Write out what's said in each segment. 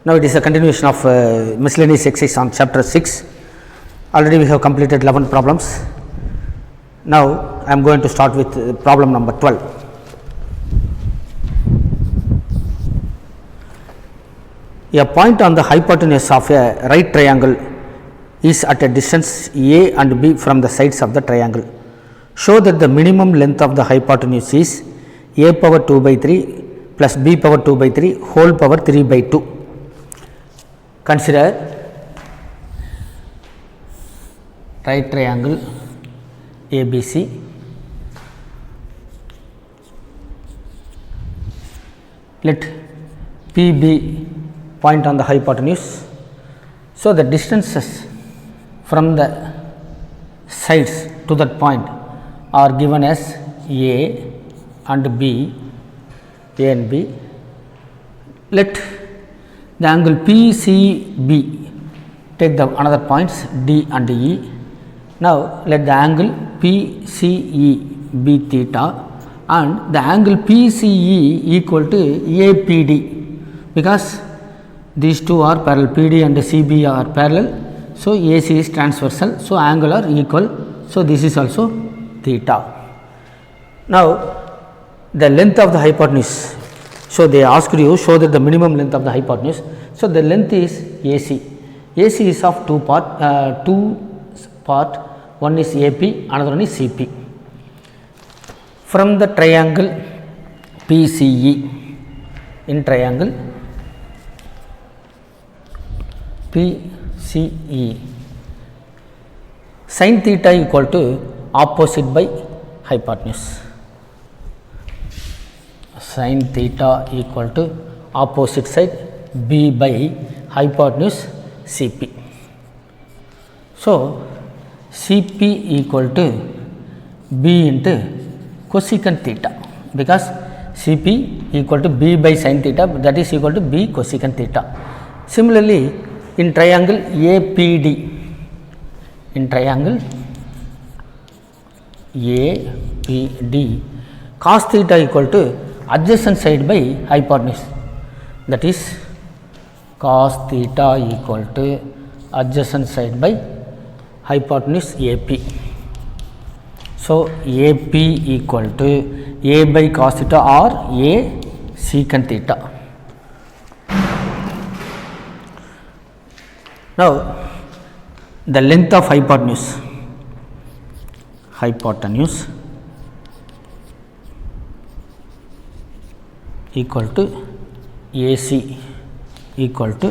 Now it is a continuation of miscellaneous exercise on chapter 6. Already we have completed 11 problems. Now I am going to start with problem number 12. A point on the hypotenuse of a right triangle is at a distance a and b from the sides of the triangle. Show that the minimum length of the hypotenuse is a power 2 by 3 plus b power 2 by 3 whole power 3 by 2. Consider right triangle ABC. Let P be point on the hypotenuse. So the distances from the sides to that point are given as A and B, A and B. Let the angle PCB take the another points D and E. Now let the angle PCE be theta and the angle PCE equal to APD, because these two are parallel, PD and CB are parallel. So AC is transversal, so angle are equal. So this is also theta. Now the length of the hypotenuse. So they asked you show that the minimum length of the hypotenuse. So the length is AC. AC is of two part. One is AP, another one is CP. From the triangle PCE, in triangle PCE, sin theta equal to opposite by hypotenuse. Sin theta equal to opposite side B by hypotenuse CP. So CP equal to B into cosecant theta, because CP equal to B by sin theta, that is equal to B cosecant theta. Similarly, in triangle APD, in triangle APD, cos theta equal to adjacent side by hypotenuse, that is cos theta equal to adjacent side by hypotenuse AP. So AP equal to A by cos theta or A secant theta. Now the length of hypotenuse equal to AC equal to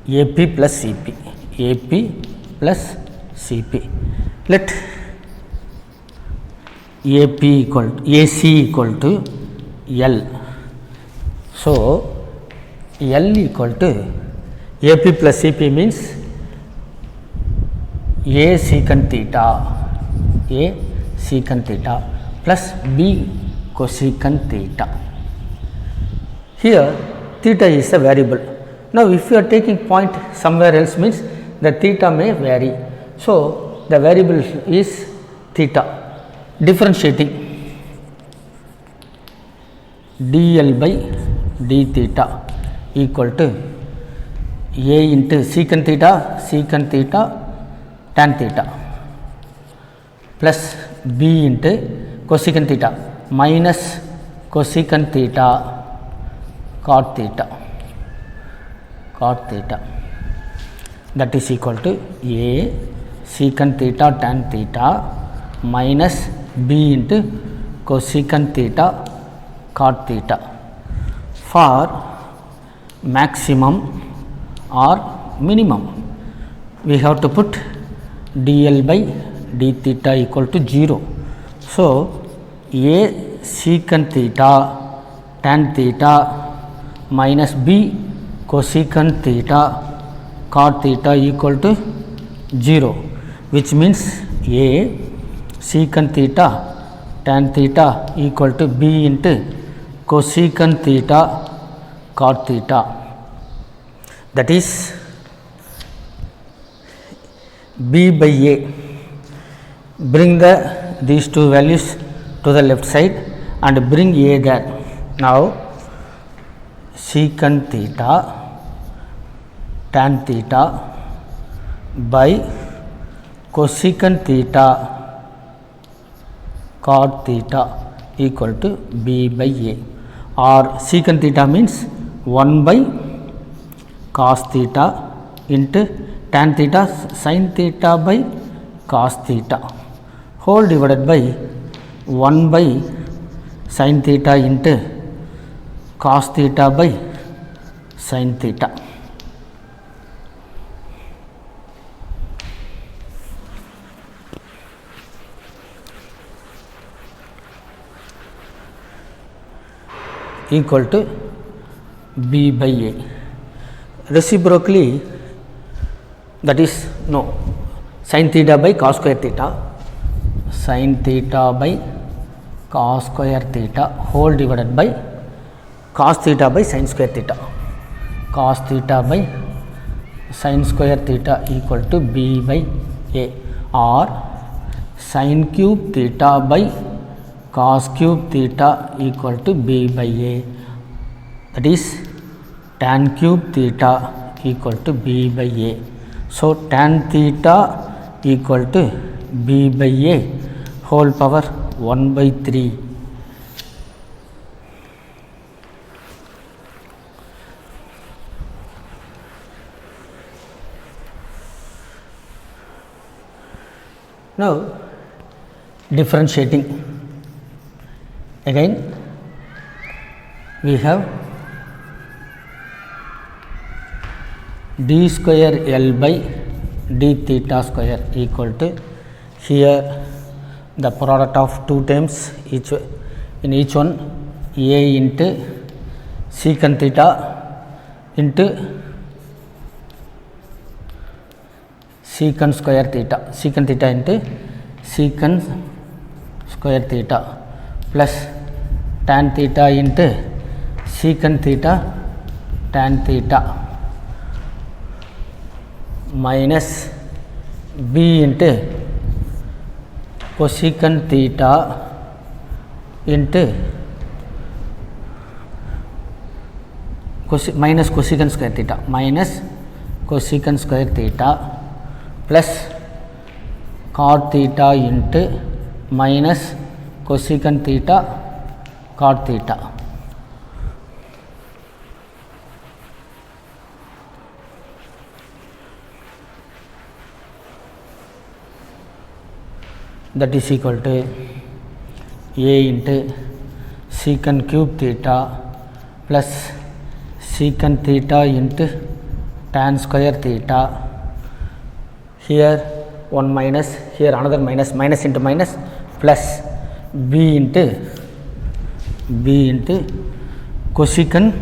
AP plus CP, AP plus CP. Let AP equal to AC equal to L. So L equal to AP plus CP means A secant theta plus B cosecant theta. Here theta is a variable. Now if you are taking point somewhere else means the theta may vary. So the variable is theta. Differentiating dl by d theta equal to A into secant theta tan theta plus B into cosecant theta minus cosecant theta cot theta, that is equal to A secant theta tan theta minus B into cosecant theta cot theta. For maximum or minimum, we have to put dl by d theta equal to 0. So A secant theta tan theta minus B cosecant theta cot theta equal to 0, which means A secant theta tan theta equal to B into cosecant theta cot theta, that is B by A. Bring these two values to the left side and bring A there. Now secant theta tan theta by cosecant theta cot theta equal to b by a, or secant theta means 1 by cos theta into tan theta sin theta by cos theta whole divided by 1 by sin theta into cos theta by sin theta. Equal to b by a. Reciprocally, that is no, sin theta by cos square theta, sin theta by cos square theta whole divided by cos theta by sin square theta, cos theta by sin square theta equal to b by a, or sin cube theta by cos cube theta equal to b by a, that is tan cube theta equal to b by a. So, tan theta equal to b by a whole power 1 by 3. Now, differentiating again we have d square L by d theta square equal to, here the product of two terms each in each one, a into secant theta into secant square theta, secant theta into secant square theta plus tan theta into secant theta tan theta minus b into cosecant theta into minus cosecant square theta minus cosecant square theta plus cot theta into minus cosecant theta cot theta. That is equal to a into secant cube theta plus secant theta into tan square theta, here one minus, here another minus, minus into minus, plus b into cosecant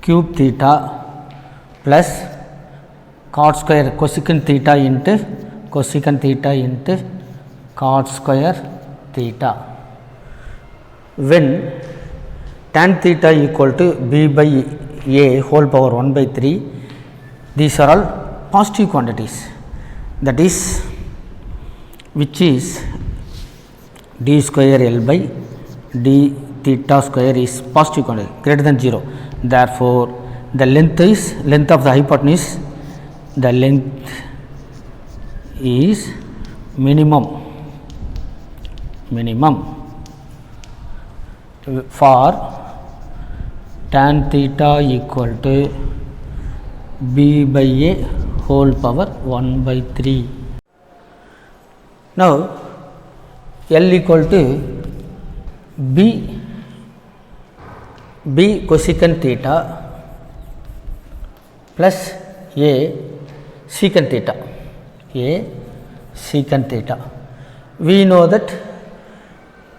cube theta plus cot square cosecant theta into cosecant theta into cot square theta. When tan theta equal to b by a whole power 1 by 3, these are all positive quantities, that is which is d square L by d theta square is positive quantity greater than 0. Therefore, the length is length of the hypotenuse, the length is minimum for tan theta equal to b by a whole power 1 by 3. Now, L equal to b cosecant theta plus a secant theta, we know that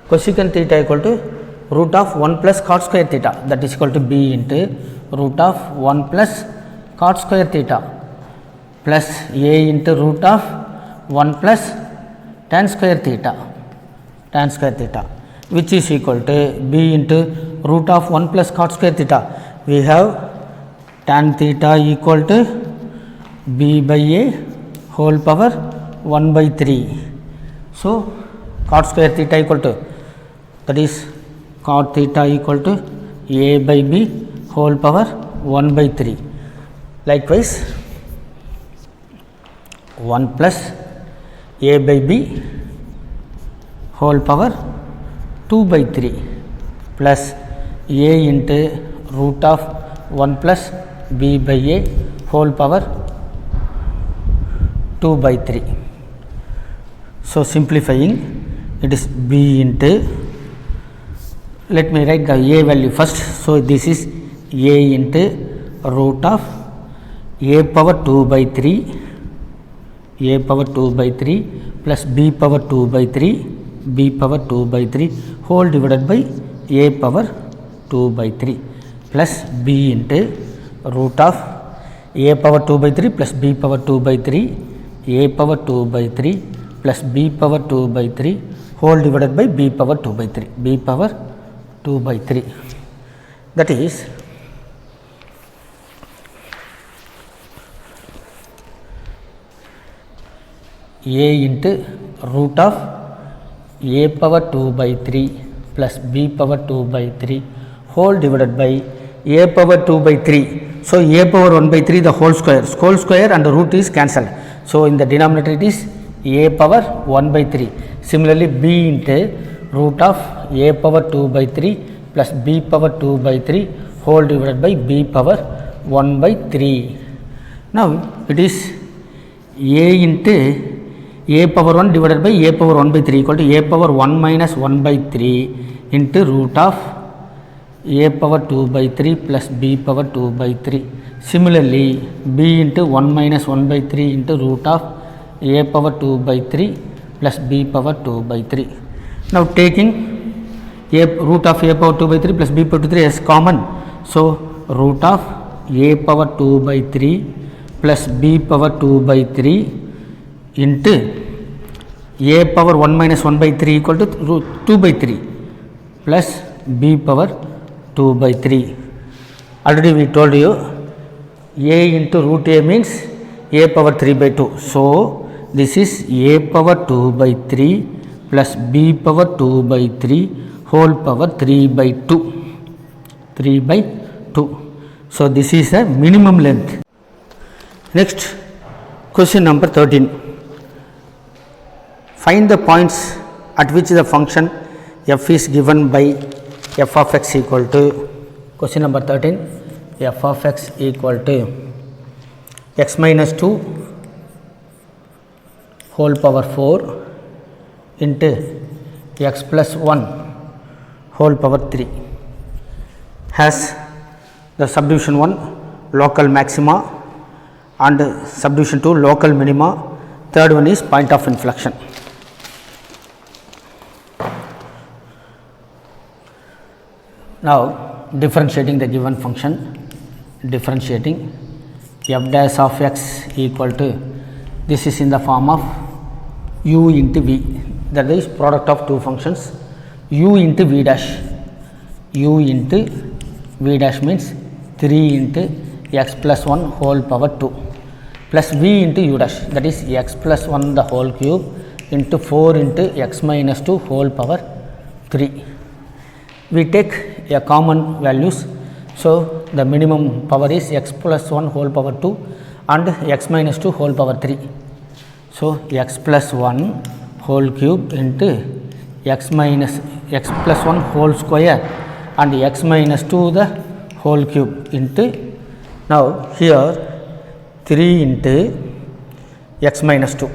cosecant theta equal to root of 1 plus cot square theta, that is equal to b into root of 1 plus cot square theta plus a into root of 1 plus tan square theta, which is equal to b into root of 1 plus cot square theta. We have tan theta equal to b by a whole power 1 by 3. So, cot square theta equal to, that is cot theta equal to a by b whole power 1 by 3. Likewise 1 plus a by b whole power 2 by 3 plus a into root of 1 plus b by a whole power 2 by 3. So, simplifying, it is b into, let me write the a value first. So, this is a into root of a power 2 by 3, a power 2 by 3 plus b power 2 by 3, b power 2 by 3 whole divided by a power 2 by 3 plus b into root of a power 2 by 3 plus b power 2 by 3, a power 2 by 3 plus b power 2 by 3 whole divided by b power 2 by 3, b power 2 by 3. That is a into root of a power 2 by 3 plus b power 2 by 3 whole divided by a power 2 by 3. So, a power 1 by 3 the whole square and the root is cancelled. So, in the denominator it is a power 1 by 3. Similarly, b into root of a power 2 by 3 plus b power 2 by 3 whole divided by b power 1 by 3. Now, it is a into a power 1 divided by a power 1 by 3 equal to a power 1 minus 1 by 3 into root of a power 2 by 3 plus b power 2 by 3. Similarly, b into 1 minus 1 by 3 into root of a power 2 by 3 plus b power 2 by 3. Now, taking a root of a power 2 by 3 plus b power 2 by 3 as common. So, root of a power 2 by 3 plus b power 2 by 3 into a power 1 minus 1 by 3 equal to root 2 by 3 plus b power 2 by 3. Already we told you a into root a means a power 3 by 2. So, this is a power 2 by 3 plus b power 2 by 3 whole power 3 by 2, 3 by 2. So, this is a minimum length. Next, question number 13. Find the points at which the function f is given by f of x equal to, question number 13, f of x equal to x minus 2 whole power 4 into x plus 1 whole power 3 has the subdivision 1 local maxima and subdivision 2 local minima, third one is point of inflection. Now, differentiating the given function, differentiating f dash of x equal to, this is in the form of u into v, that is product of two functions, u into v dash, u into v dash means 3 into x plus 1 whole power 2 plus v into u dash, that is x plus 1 the whole cube into 4 into x minus 2 whole power 3. We take a common values. So, the minimum power is x plus 1 whole power 2 and x minus 2 whole power 3. So, x plus 1 whole cube into x plus 1 whole square and x minus 2 the whole cube into, now here 3 into x minus 2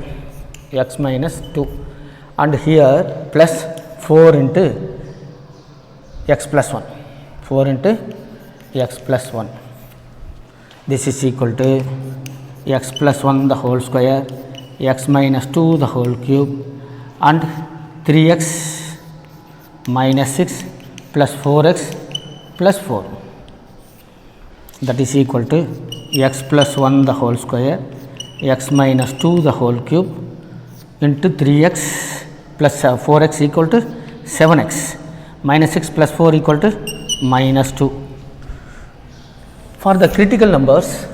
and here plus 4 into x plus 1, 4 into x plus 1, this is equal to x plus 1 the whole square, x minus 2 the whole cube and 3x minus 6 plus 4x plus 4, that is equal to x plus 1 the whole square, x minus 2 the whole cube into 3x plus 4x equal to 7x minus 6 plus 4 equal to minus 2. For the critical numbers,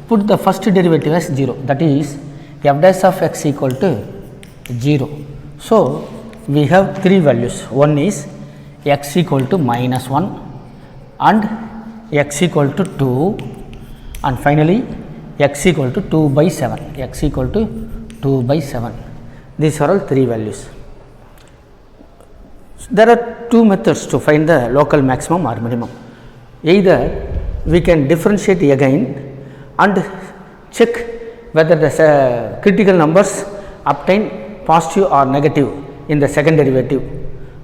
put the first derivative as 0, that is f dash of x equal to 0. So, we have three values, one is x equal to minus 1 and x equal to 2 and finally x equal to 2 by 7, x equal to 2 by 7. These are all 3 values. There are 2 methods to find the local maximum or minimum. Either we can differentiate again and check whether the critical numbers obtain positive or negative in the second derivative.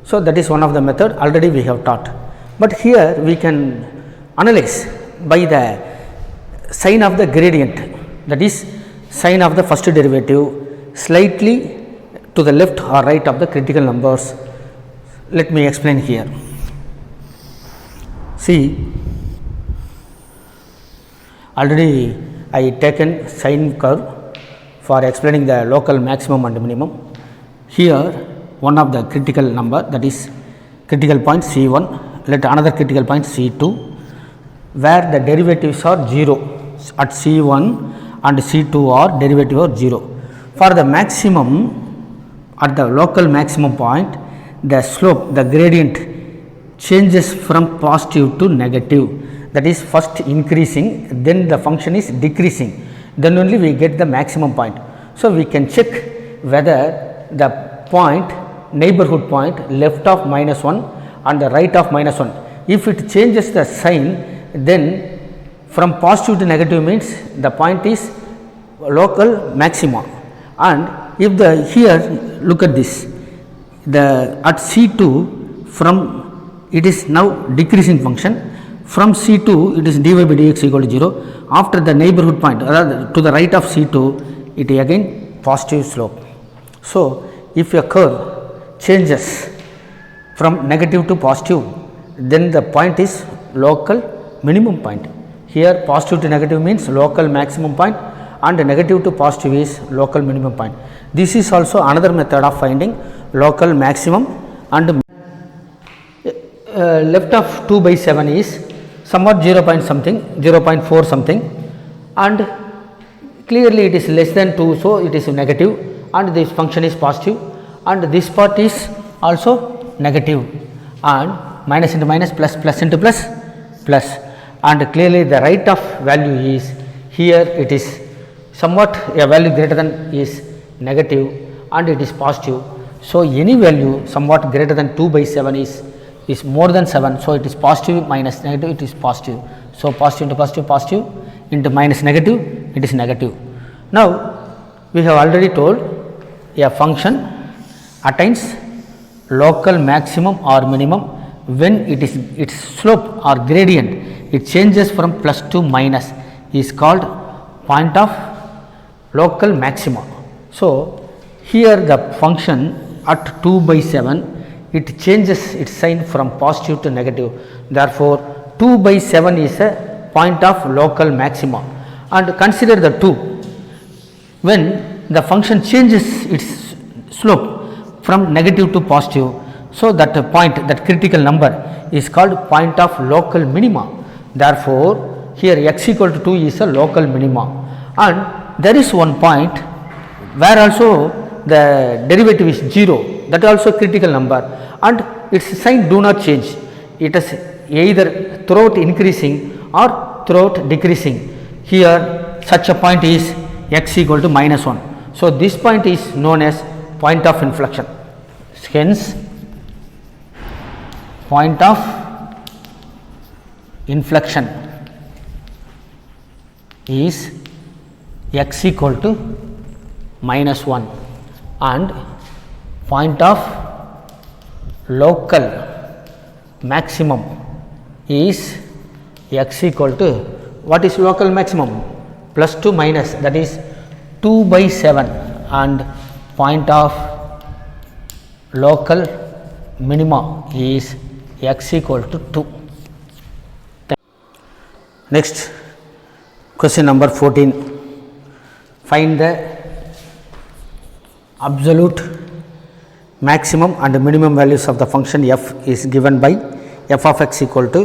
So, that is one of the method already we have taught, but here we can analyze by the sign of the gradient, that is sign of the first derivative slightly to the left or right of the critical numbers. Let me explain here. See, already I taken sine curve for explaining the local maximum and minimum. Here one of the critical number, that is critical point C1, let another critical point C2, where the derivatives are 0 at C1 and C2 are derivative of 0. For the maximum at the local maximum point, the slope, the gradient changes from positive to negative, that is first increasing, then the function is decreasing, then only we get the maximum point. So, we can check whether the point, neighborhood point left of -1 and the right of -1, if it changes the sign, then from positive to negative means the point is local maxima. And if the here look at this, the at C2 from it is now decreasing function, from C2 it is dy by dx equal to 0, after the neighborhood point to the right of C2 it again positive slope. So, if a curve changes from negative to positive, then the point is local minimum point. Here positive to negative means local maximum point and negative to positive is local minimum point. This is also another method of finding local maximum and left of 2 by 7 is somewhat 0 point something, 0.4 something, and clearly it is less than 2, so it is negative and this function is positive, and this part is also negative, and minus into minus, plus, plus into plus, plus, and clearly the right of value is here it is somewhat a value greater than is negative and it is positive. So, any value somewhat greater than 2 by 7 is more than 7. So, it is positive minus negative, it is positive. So, positive into positive, positive into minus negative, it is negative. Now, we have already told a function attains local maximum or minimum when it is its slope or gradient, it changes from plus to minus, is called point of local maxima. So, here the function at 2 by 7 it changes its sign from positive to negative. Therefore, 2 by 7 is a point of local maxima, and consider the 2 when the function changes its slope from negative to positive. So, that point, that critical number is called point of local minima. Therefore, here x equal to 2 is a local minima, and there is one point where also the derivative is 0, that also critical number, and its sign do not change, it is either throughout increasing or throughout decreasing. Here such a point is x equal to -1. So, this point is known as point of inflection. Hence, point of inflection is x equal to -1 and point of local maximum is x equal to, what is local maximum? Plus to minus, that is 2 by 7, and point of local minima is x equal to 2. Next, question number 14. Find the absolute maximum and minimum values of the function f is given by f of x equal to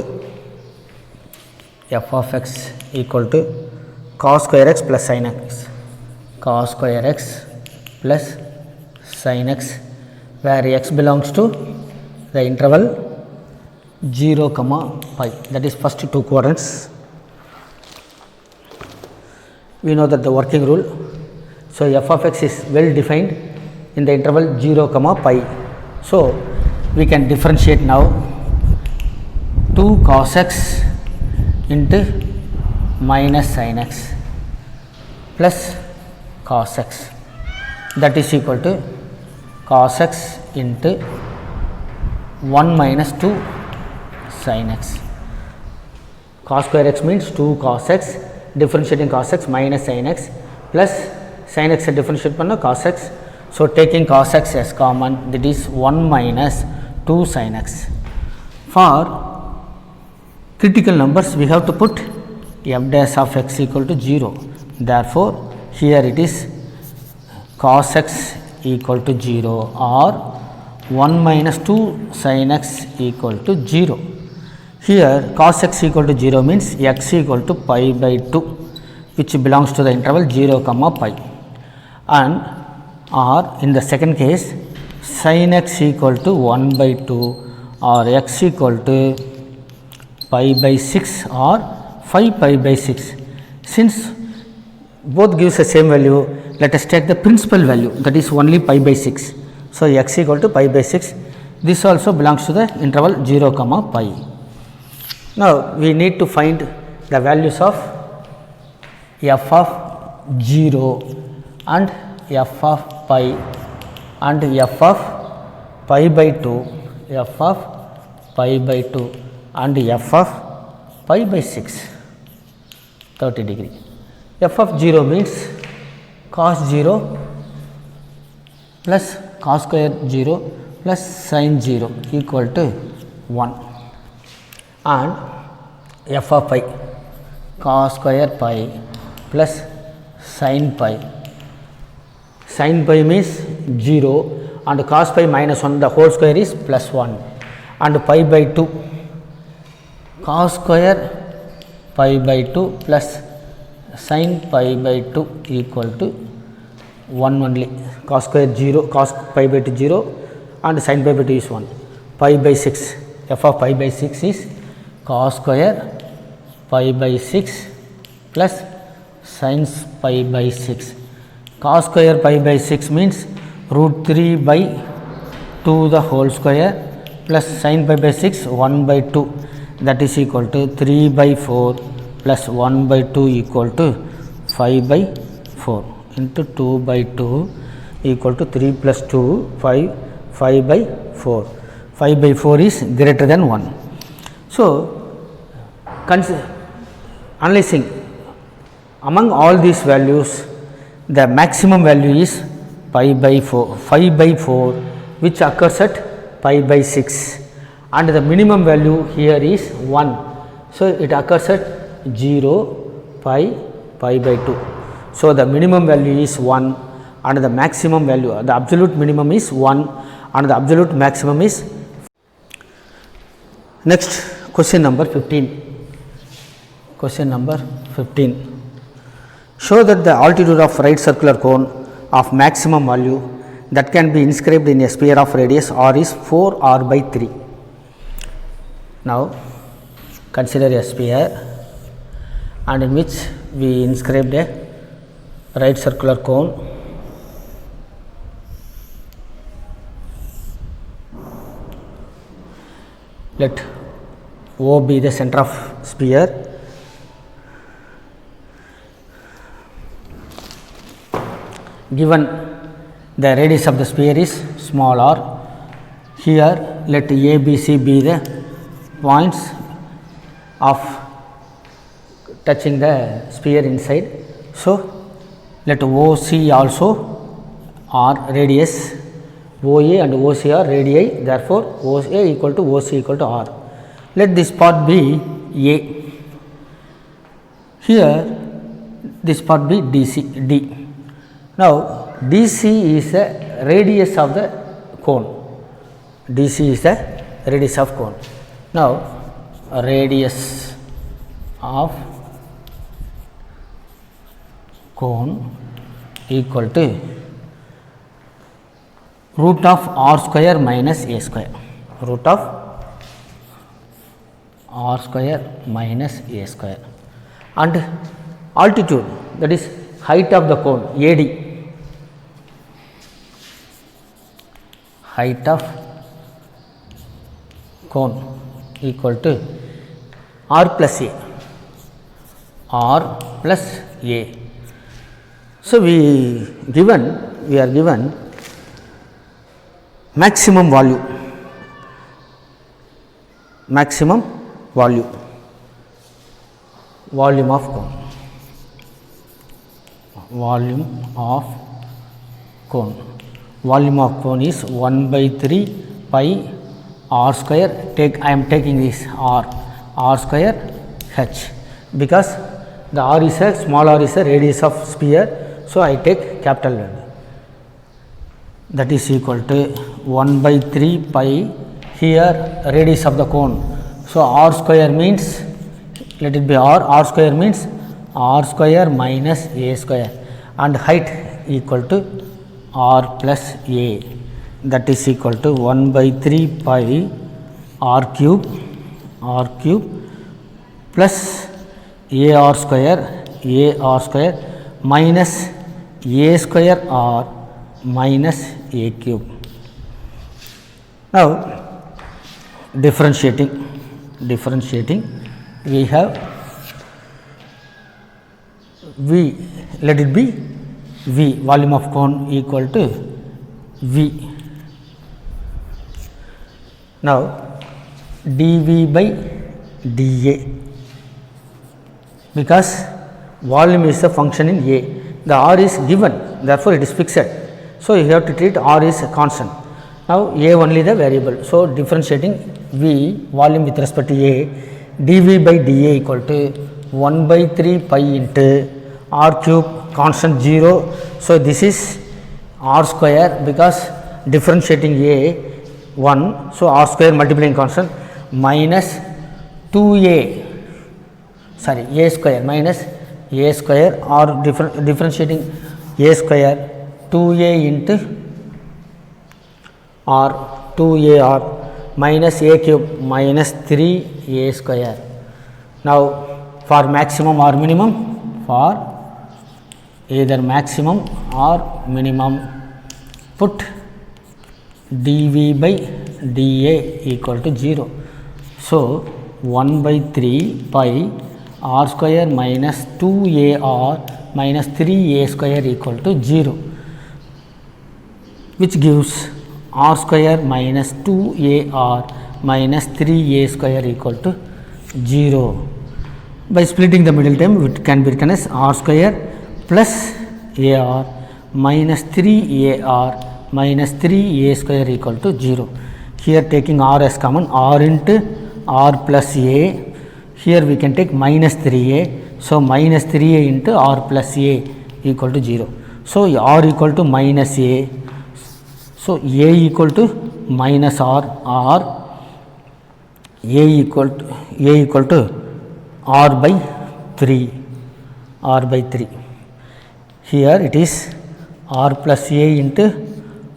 cos square x plus sin x, cos square x plus sin x, where x belongs to the interval 0 comma pi, that is first two quadrants. We know that the working rule. So, f of x is well defined in the interval 0 comma pi. So, we can differentiate now 2 cos x into minus sin x plus cos x, that is equal to cos x into 1 minus 2 sin x. Cos square x means 2 cos x, differentiating cos x minus sin x plus sin x differentiate panna cos x. So, taking cos x as common, that is 1 minus 2 sin x. For critical numbers, we have to put f dash of x equal to 0. Therefore, here it is cos x equal to 0 or 1 minus 2 sin x equal to 0. Here cos x equal to 0 means x equal to pi by 2, which belongs to the interval 0 comma pi, and or in the second case sin x equal to 1 by 2 or x equal to pi by 6 or 5 pi by 6. Since both gives the same value, let us take the principal value, that is only pi by 6. So, x equal to pi by 6, this also belongs to the interval 0 comma pi. Now, we need to find the values of f of 0 and f of pi and f of pi by 2, f of pi by 2 and f of pi by 6, 30 degree. F of 0 means cos 0 plus cos square 0 plus sin 0 equal to 1, and f of pi cos square pi plus sin pi. Sin pi means 0 and cos pi minus 1, the whole square is plus 1, and pi by 2 cos square pi by 2 plus sin pi by 2 equal to 1 only. Cos square 0, cos pi by 2 0 and sin pi by 2 is 1. Pi by 6, f of pi by 6 is cos square pi by 6 plus sin pi by 6. Cos square pi by 6 means root 3 by 2 the whole square plus sin pi by 6 1 by 2, that is equal to 3 by 4 plus 1 by 2 equal to 5 by 4 into 2 by 2 equal to 3 plus 2 5, 5 by 4. 5 by 4 is greater than 1. So, analyzing among all these values, the maximum value is pi by 4, 5 by 4, which occurs at pi by 6, and the minimum value here is 1. So, it occurs at 0, pi, pi by 2. So, the minimum value is 1 and the maximum value, the absolute minimum is 1 and the absolute maximum is. Next, question number 15. Question number 15. Show that the altitude of right circular cone of maximum value that can be inscribed in a sphere of radius r is 4 r by 3. Now, consider a sphere and in which we inscribed a right circular cone . Let O be the center of sphere . Given the radius of the sphere is small r, here let A, B, C be the points of touching the sphere inside. So, let OC also are radius, OA and OC are radii, therefore, OA equal to OC equal to r. Let this part be A, here this part be DC, D. Now, DC is the radius of the cone, DC is the radius of cone. Now, radius of cone equal to root of r square minus a square, root of r square minus a square, and altitude, that is height of the cone, AD, height of cone equal to r plus a, r plus a. So, we are given maximum volume of cone, volume of cone is 1 by 3 pi r square, I am taking this r square h, because the r is a small r is a radius of sphere. So, I take capital value, that is equal to 1 by 3 pi, here radius of the cone. So, r square means, let it be r square means r square minus a square, and height equal to r plus a, that is equal to 1 by 3 pi r cube plus a r square minus a square r minus a cube. Now, differentiating, we have V, let it be V, volume of cone equal to V. Now, dV by dA, because volume is a function in A, the r is given, therefore, it is fixed. So, you have to treat r is a constant. Now, A only the variable. So, differentiating V, volume with respect to A, dV by dA equal to 1 by 3 pi into r cube, constant 0. So, this is r square, because differentiating A 1. So, r square multiplying constant minus 2a, sorry, a square minus a square, or differentiating a square 2a into r 2ar minus a cube minus 3a square. Now, for maximum or minimum, for either maximum or minimum, put dV by dA equal to 0. So, 1 by 3 pi r square minus 2ar minus 3a square equal to 0, which gives r square minus 2ar minus 3a square equal to 0. By splitting the middle term, it can be written as r square plus ar minus 3ar minus 3a square equal to 0. Here taking r as common, r into r plus a, here we can take minus 3a. So, minus 3a into r plus a equal to 0. So, r equal to minus a. So, a equal to minus r, a equal to r by 3. Here it is r plus a into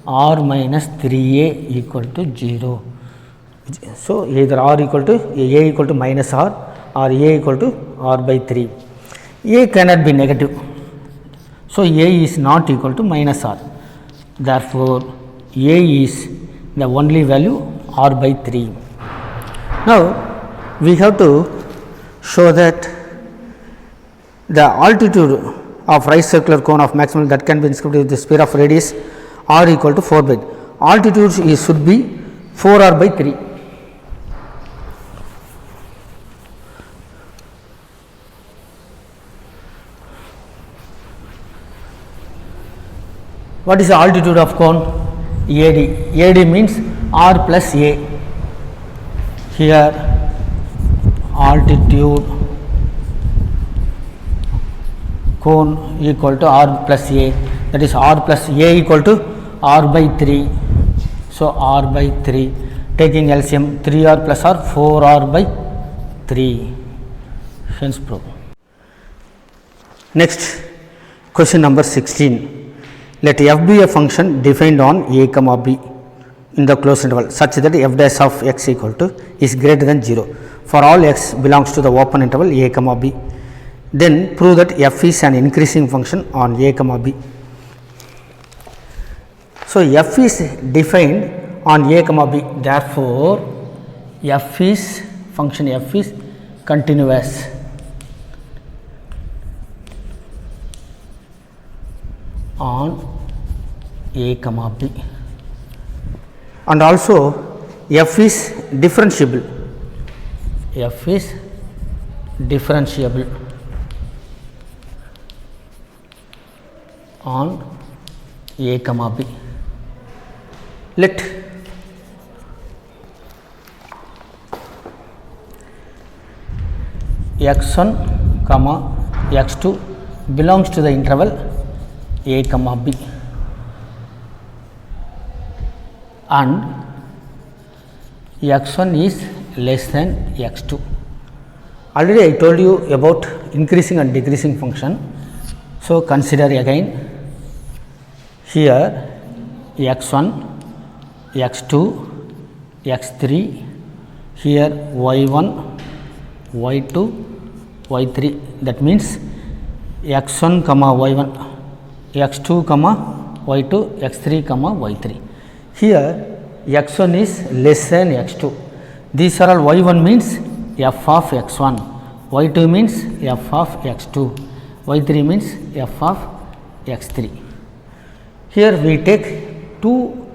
r minus 3a equal to 0. So, either r equal to a equal to minus r or a equal to r by 3. A cannot be negative. So, a is not equal to minus r. Therefore, a is the only value r by 3. Now, we have to show that the altitude of right circular cone of maximum that can be inscribed with the sphere of radius r equal to 4 by. Altitude should be 4r by 3. What is the altitude of cone? AD. AD means r plus a. Here altitude cone equal to r plus a, that is r plus a equal to r by 3. So, r by 3, taking LCM 3r plus r, 4r by 3, hence proof. Next, question number 16. Let f be a function defined on a comma b in the closed interval such that f dash of x equal to is greater than 0. for all x belongs to the open interval a comma b. Then prove that f is an increasing function on a comma b. So, f is defined on a comma b, therefore, f is function f is continuous on a comma b, and also f is differentiable, f is differentiable on a comma b. Let x1 comma x2 belongs to the interval a comma b, and x1 is less than x2. Already I told you about increasing and decreasing function. So, consider again here x1, x2, x3, here y1, y2, y3, that means x1 comma y1, x2 comma y2, x3 comma y3. Here x1 is less than x2. These are all y1 means f of x1, y2 means f of x2, y3 means f of x3. Here we take two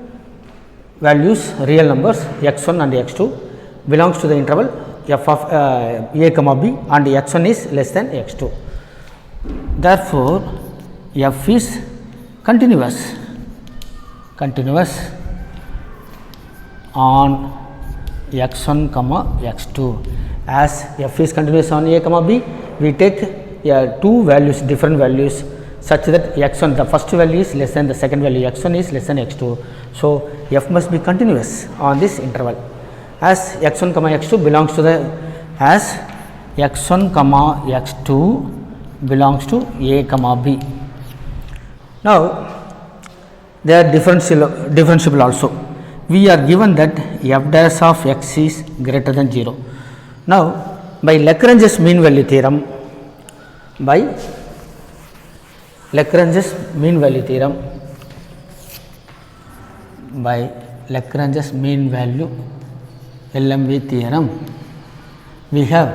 values, real numbers x1 and x2 belongs to the interval f of a comma b, and x1 is less than x2. Therefore, f is continuous on x1 comma x2. As f is continuous on a comma b, we take two values, different values, such that x1, the first value is less than the second value, x1 is less than x2. So, f must be continuous on this interval, as x1 comma x2 belongs to the, as x1 comma x2 belongs to a comma b. Now, they are differentiable also. We are given that f dash of x is greater than 0. Now, by Lagrange's mean value theorem, by Lagrange's mean value theorem, by Lagrange's mean value LMV theorem, we have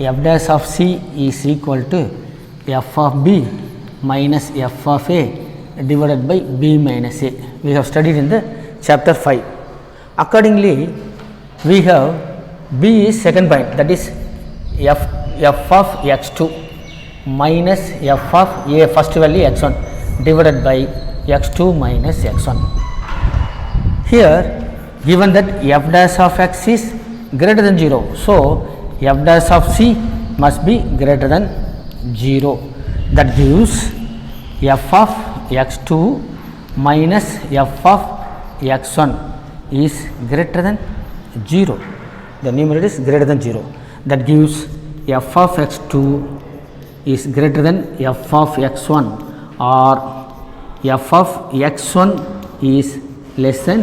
f dash of c is equal to f of b minus f of a divided by b minus a. We have studied in the chapter 5. Accordingly, we have b is second point, that is f of x2 minus f of a first value x1 divided by x2 minus x1. Here given that f dash of x is greater than 0. So, f dash of c must be greater than 0. That gives f of x2 minus f of x1 is greater than 0. The numerator is greater than 0. That gives f of x2 is greater than f of x1, or f of x1 is less than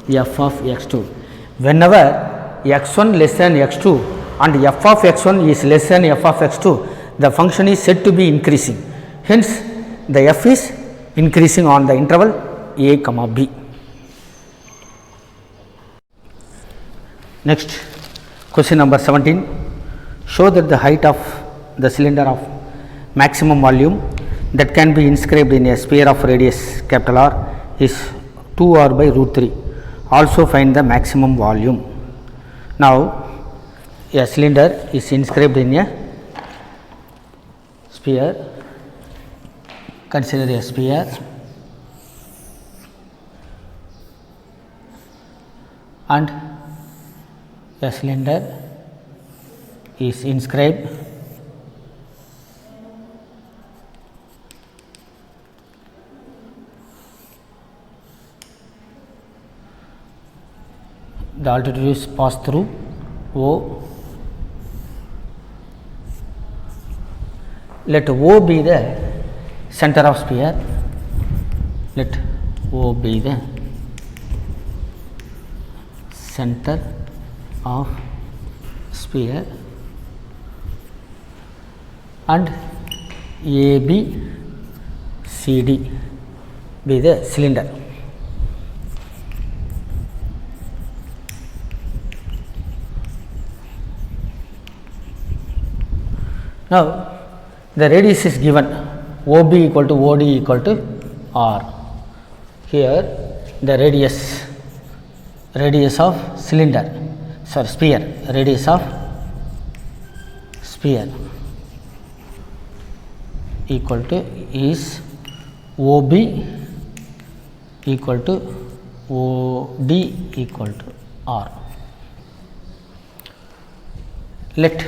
f of x2. Whenever x1 less than x2 and f of x1 is less than f of x2, the function is said to be increasing. Hence, the f is increasing on the interval a comma b. Next, question number 17. Show that the height of the cylinder of maximum volume that can be inscribed in a sphere of radius capital R is 2r by root 3. Also find the maximum volume. Now, a cylinder is inscribed in a sphere. Consider a sphere and a cylinder is inscribed the altitude is passed through O. Let O be the center of sphere. Let O be the center of sphere and AB CD be the cylinder. Now the radius is given OB equal to OD equal to R. Here the radius of cylinder, sorry, sphere, radius of sphere equal to is OB equal to OD equal to R. Let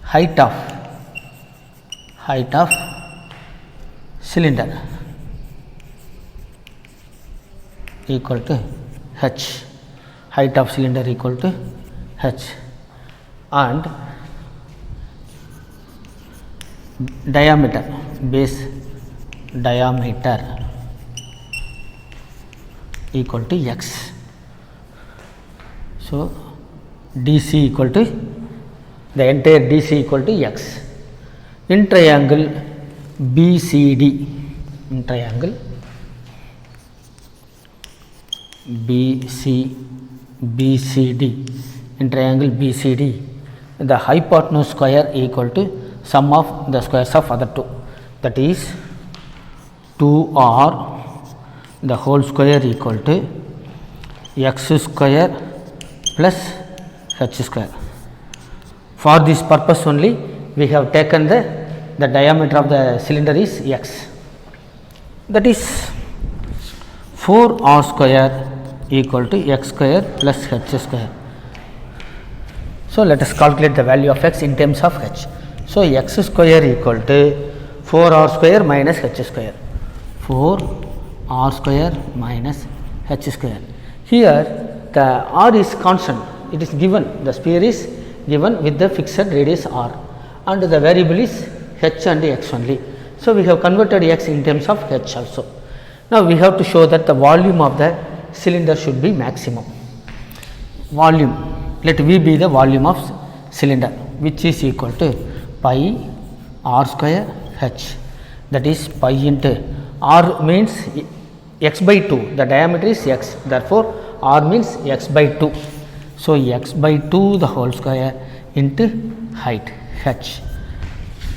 height of cylinder equal to h, height of cylinder equal to h, and diameter, base diameter equal to x. So DC equal to the entire DC equal to x. In triangle BCD, in triangle BCD, in triangle BCD, the hypotenuse square equal to sum of the squares of other two, that is 2r the whole square equal to x square plus h square. For this purpose only we have taken the diameter of the cylinder is x, that is 4r square equal to x square plus h square. So let us calculate the value of x in terms of h. So x square equal to 4r square minus h square, 4r square minus h square. Here the r is constant, it is given, the sphere is given with the fixed radius r and the variable is h and x only. So we have converted x in terms of h also. Now we have to show that the volume of the cylinder should be maximum. Volume, let V be the volume of cylinder, which is equal to pi r square h, that is pi into r means x by 2, the diameter is x, therefore r means x by 2. So x by 2 the whole square into height h,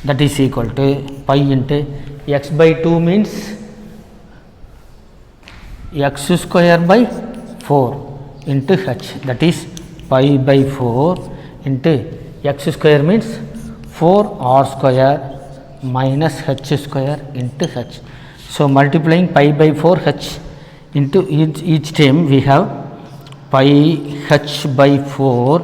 that is equal to pi into x by 2 means x square by 4 into h, that is pi by 4 into x square means 4r square minus h square into h. So multiplying pi by 4 h into each term we have pi h by 4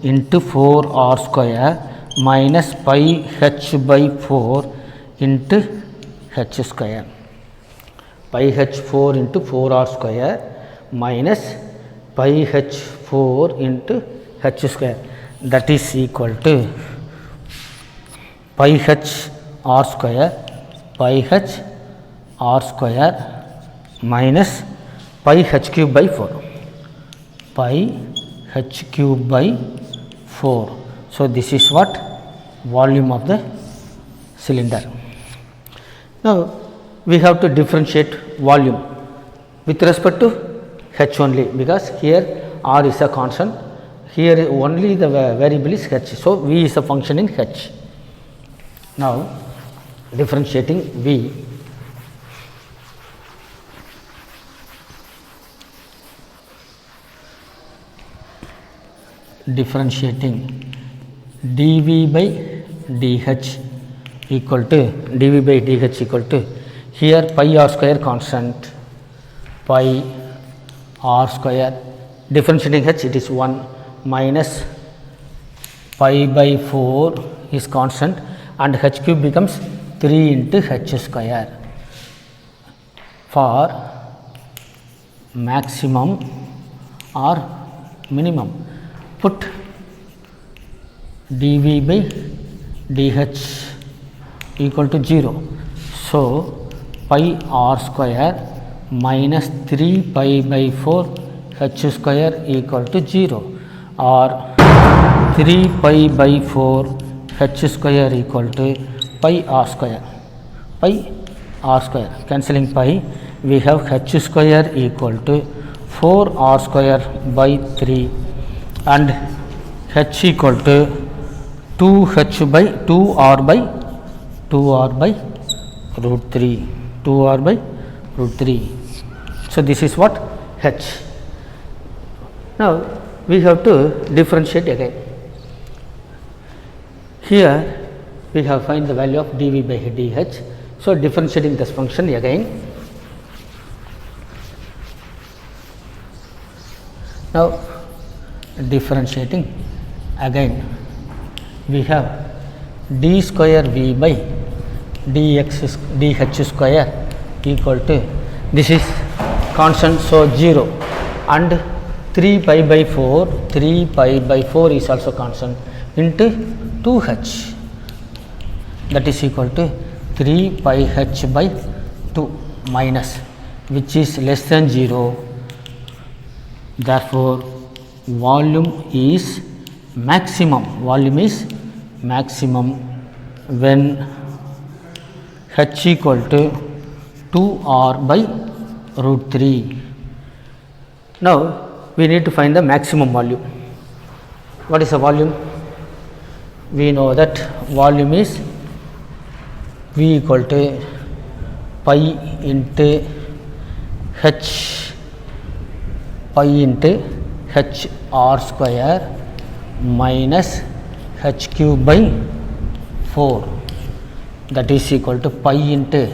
into 4r square minus pi h by 4 into h square, pi h 4 into 4r square minus pi h 4 into h square, that is equal to pi h r square minus pi h cube by 4, pi h cube by 4. So this is what volume of the cylinder. Now we have to differentiate volume with respect to h only, because here r is a constant, here only the variable is h. So V is a function in h. Now differentiating V, differentiating dV by dH equal to here pi r square constant, pi r square, differentiating h it is 1 minus pi by 4 is constant and h cube becomes 3 into h square. For maximum or minimum, put dV by dH equal to 0. So pi r square minus 3 pi by 4 h square equal to 0 or 3 pi by 4 h square equal to pi r square. Pi r square cancelling pi, we have h square equal to 4 r square by 3 and h equal to 2h by 2r by root 3, 2r by root 3. So, this is what h. Now, we have to differentiate again. Here we have find the value of dv by dh. So, differentiating this function again. Now, differentiating again, we have d square v by dh square equal to, this is constant, so 0, and 3 pi by 4 is also constant, into 2h, that is equal to 3 pi h by 2 minus, which is less than 0. Therefore, volume is maximum when h equal to 2r by root 3. Now, we need to find the maximum volume. What is the volume? We know that volume is v equal to pi into h r square minus h cube by 4, that is equal to pi into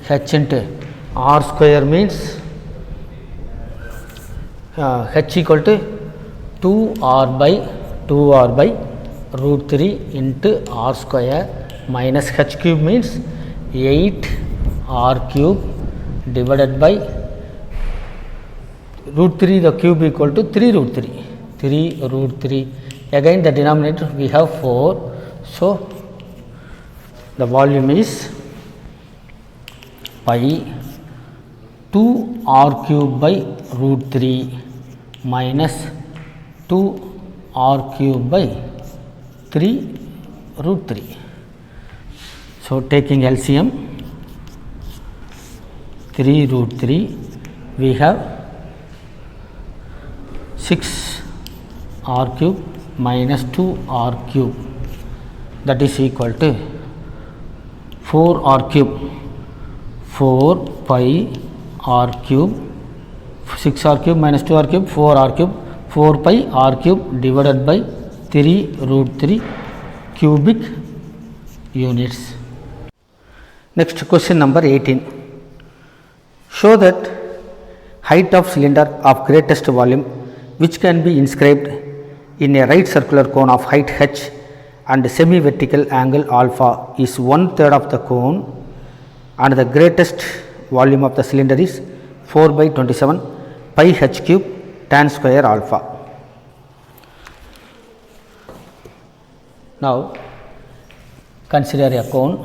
h into r square means h equal to 2r by root 3 into r square minus h cube means 8 r cube divided by root 3, the cube equal to 3 root 3. Again the denominator we have 4. So, the volume is pi 2 r cube by root 3 minus 2 r cube by 3 root 3. So, taking LCM 3 root 3, we have 6 r cube minus 2 r cube, that is equal to 4 r cube, 4 pi r cube, 6 r cube minus 2 r cube, 4 r cube, 4 pi r cube divided by 3 root 3 cubic units. Next, question number 18. Show that height of cylinder of greatest volume, which can be inscribed in a right circular cone of height h and semi vertical angle alpha, is 1/3 of the cone, and the greatest volume of the cylinder is 4 by 27 pi h cube tan square alpha. Now, consider a cone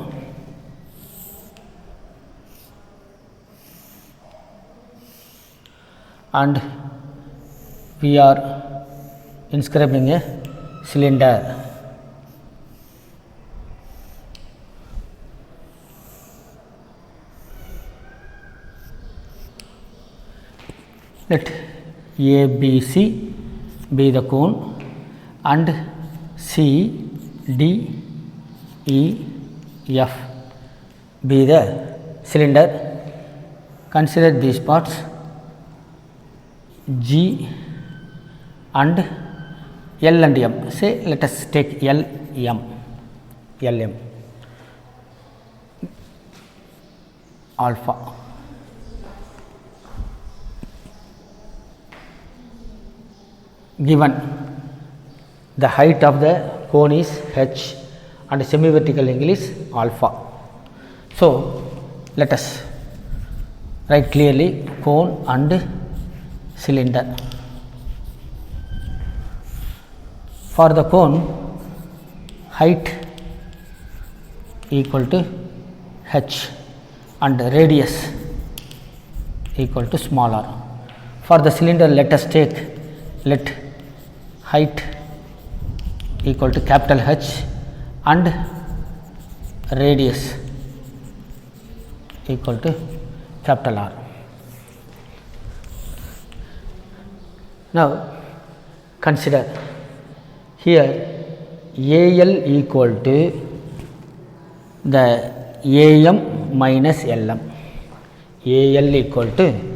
and we are inscribing a cylinder. Let ABC be the cone and CDEF be the cylinder. Consider these parts G and L and M. Say let us take LM alpha. Given the height of the cone is h and semi vertical angle is alpha. So, let us write clearly cone and cylinder. For the cone, height equal to h and radius equal to small r. For the cylinder, let us take, let height equal to capital H and radius equal to capital R. Now consider here AL equal to the AM minus LM. AL equal to,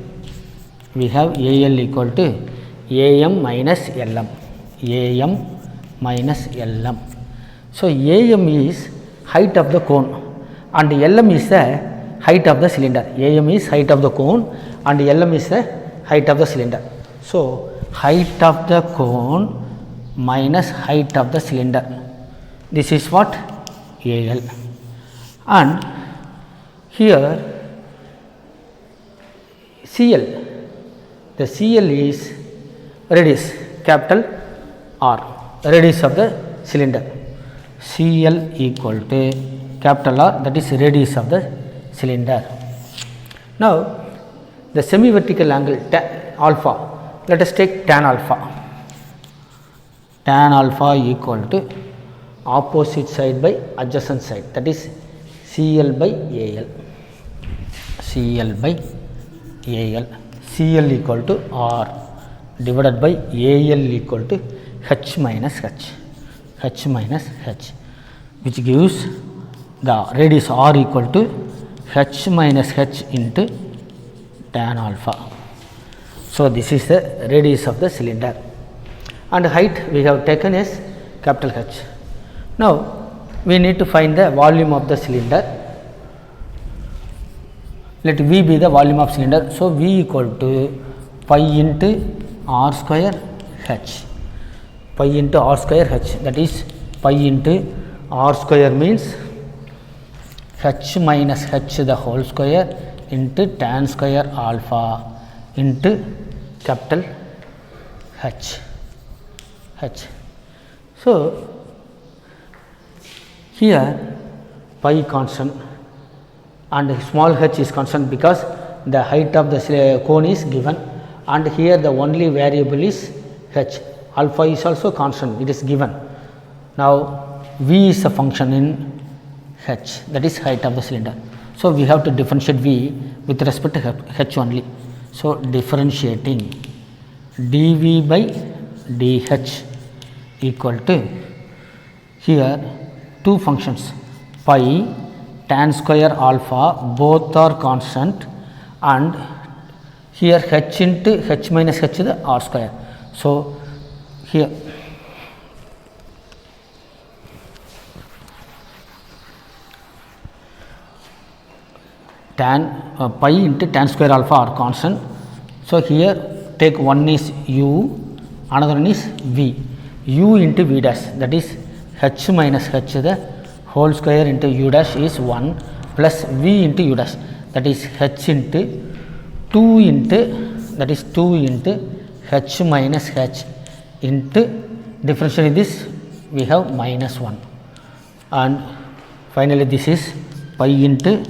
we have AL equal to AM minus LM. AM minus LM. So AM is height of the cone and LM is the height of the cylinder. AM is height of the cone and LM is the height of the cylinder. So height of the cone minus height of the cylinder, this is what? AL. And here CL, the CL is radius, capital R, radius of the cylinder. CL equal to capital R, that is radius of the cylinder. Now the semi vertical angle alpha, let us take tan alpha. Tan alpha equal to opposite side by adjacent side, that is CL by AL. CL by AL. CL equal to R divided by AL equal to H minus H. H minus H, which gives the radius R equal to H minus H into tan alpha. So this is the radius of the cylinder, and height we have taken as capital H. Now we need to find the volume of the cylinder. Let V be the volume of cylinder. So V equal to pi into R square H. Pi into R square H, that is pi into R square means H minus H the whole square into tan square alpha into capital H. H. So here pi constant and small h is constant because the height of the cone is given, and here the only variable is h. Alpha is also constant, it is given. Now V is a function in h, that is height of the cylinder. So we have to differentiate V with respect to h only. So differentiating dV by dH equal to, here two functions pi tan square alpha, both are constant, and here h into h minus h the R square. So here tan pi into tan square alpha are constant. So here take one is u, another one is v. U into v dash, that is h minus h the whole square into u dash is 1 plus v into u dash, that is h into 2 into, that is 2 into h minus h into differentiating this we have minus 1, and finally this is pi into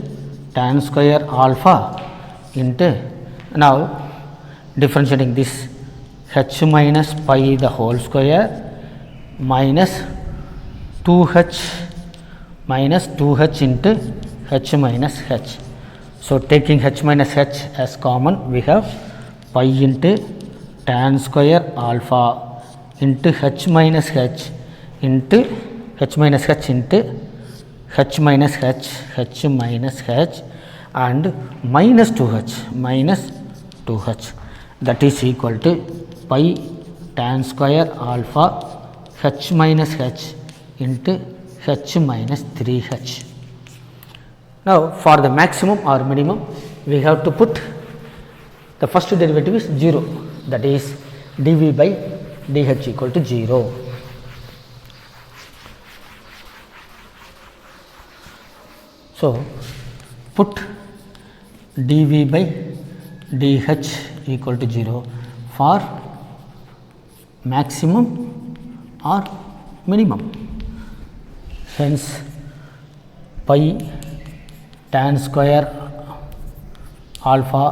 tan square alpha into, now differentiating this h minus pi the whole square minus 2h into h minus h. So taking h minus h as common, we have pi into tan square alpha into h minus h into h minus h into h minus h and minus 2h, that is equal to pi tan square alpha h minus h into h minus 3h. Now for the maximum or minimum, we have to put the first derivative is 0, that is dV by dH equal to 0. So put dV by dH equal to 0 for maximum or minimum. Hence pi tan square alpha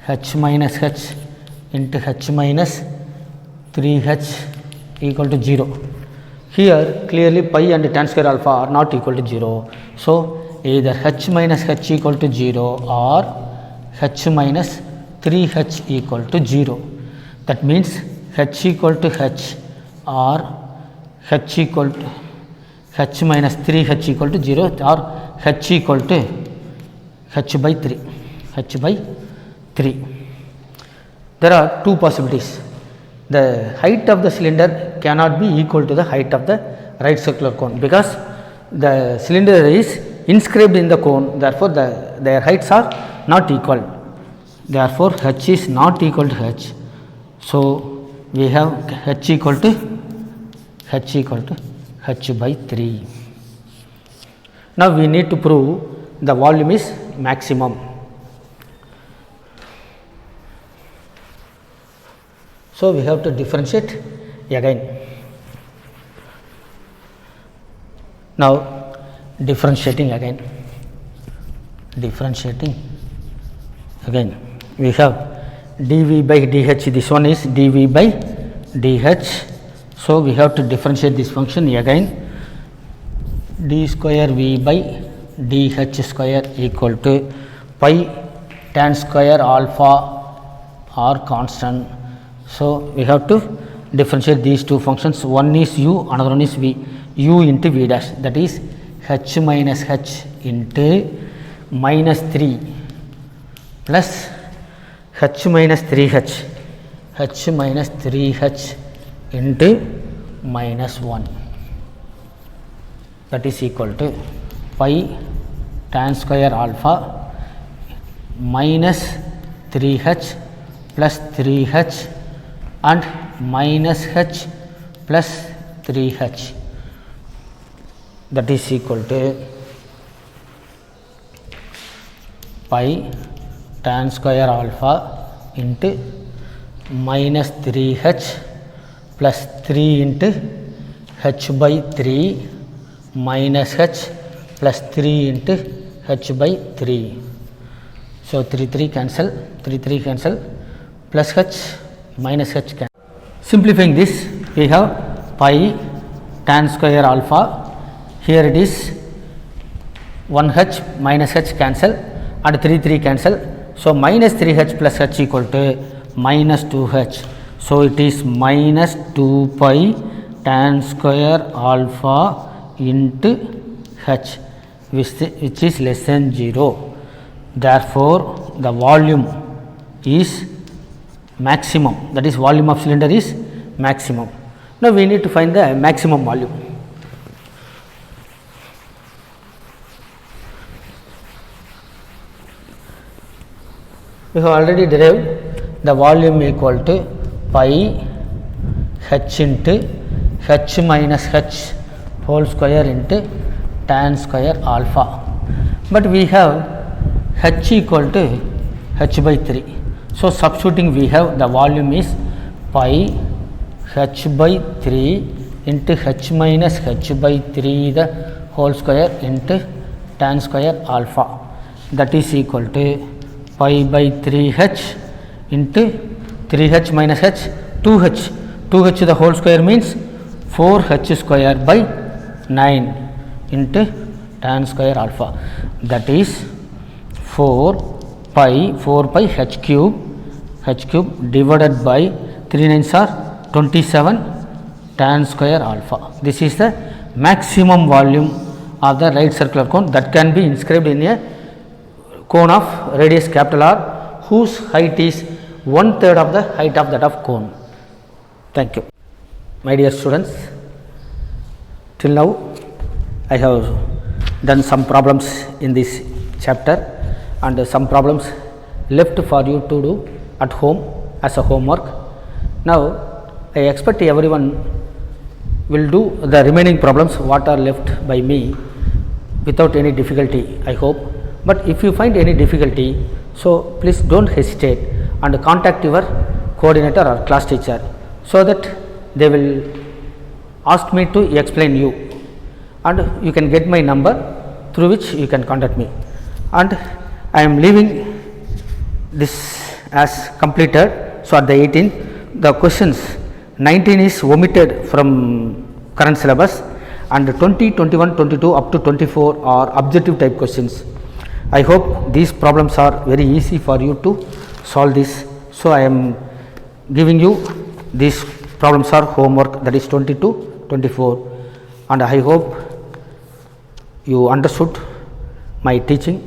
h minus h into h minus 3h equal to 0. Here clearly pi and tan square alpha are not equal to 0. So, either h minus h equal to 0 or h minus 3h equal to 0. That means h equal to h or h equal to h minus 3h equal to 0 or h equal to h by 3. h by 3. There are two possibilities. The height of the cylinder cannot be equal to the height of the right circular cone because the cylinder is inscribed in the cone, therefore their heights are not equal. Therefore, h is not equal to h. So, we have h equal to h by 3. Now, we need to prove the volume is maximum. So, we have to differentiate again. Now, differentiating again, we have dv by dh, this one is dv by dh. So, we have to differentiate this function again, d square v by dh square equal to pi tan square alpha or constant. So, we have to differentiate these two functions, one is u, another one is v, u into v dash, that is h minus h into minus 3 plus h minus 3h, into minus 1, that is equal to pi tan square alpha minus 3h plus 3h and minus h plus 3h, that is equal to pi tan square alpha into minus 3h plus 3 into h by 3 minus h plus 3 into h by 3. So, 3 cancel plus h minus h cancel. Simplifying this, we have pi tan square alpha, here it is 1h minus h cancel and 3 cancel. So, minus 3h plus h equal to minus 2h. So, it is minus 2 pi tan square alpha into h, which is less than 0. Therefore, the volume is maximum, that is volume of cylinder is maximum. Now, we need to find the maximum volume. We have already derived the volume equal to pi h into h minus h whole square into tan square alpha, but we have h equal to h by 3. So, substituting we have the volume is pi h by 3 into h minus h by 3 the whole square into tan square alpha, that is equal to pi by 3h into 3h minus h 2h the whole square means 4h square by 9 into tan square alpha, that is 4 pi h cube divided by 3 9s are 27 tan square alpha. This is the maximum volume of the right circular cone that can be inscribed in a cone of radius capital R whose height is 1/3 of the height of that of cone. Thank you. My dear students, till now I have done some problems in this chapter and some problems left for you to do at home as a homework. Now, I expect everyone will do the remaining problems what are left by me without any difficulty, I hope. But if you find any difficulty, so please don't hesitate and contact your coordinator or class teacher, so that they will ask me to explain you, and you can get my number through which you can contact me. And I am leaving this as completed. So at the 18, the questions 19 is omitted from current syllabus, and 20, 21, 22 up to 24 are objective type questions. I hope these problems are very easy for you to solve this. So I am giving you these problems are homework, that is 22, 24, and I hope you understood my teaching,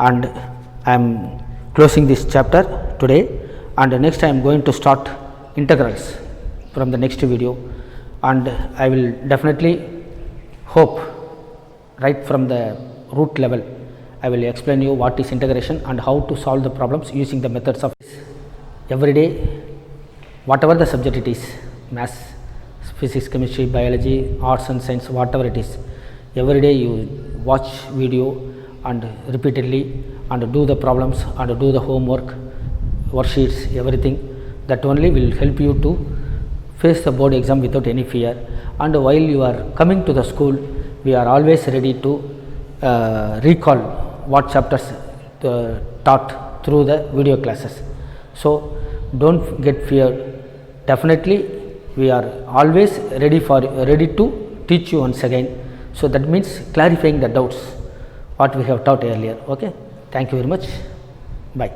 and I am closing this chapter today, and next I am going to start integrals from the next video, and I will definitely hope right from the root level I will explain you what is integration and how to solve the problems using the methods of every day, whatever the subject it is, maths, physics, chemistry, biology, arts and science, whatever it is, every day you watch video and repeatedly and do the problems and do the homework, worksheets, everything. That only will help you to face the board exam without any fear. And while you are coming to the school, we are always ready to recall what chapters taught through the video classes. So don't get feared. Definitely we are always ready to teach you once again. So that means clarifying the doubts what we have taught earlier. Okay, thank you very much. Bye.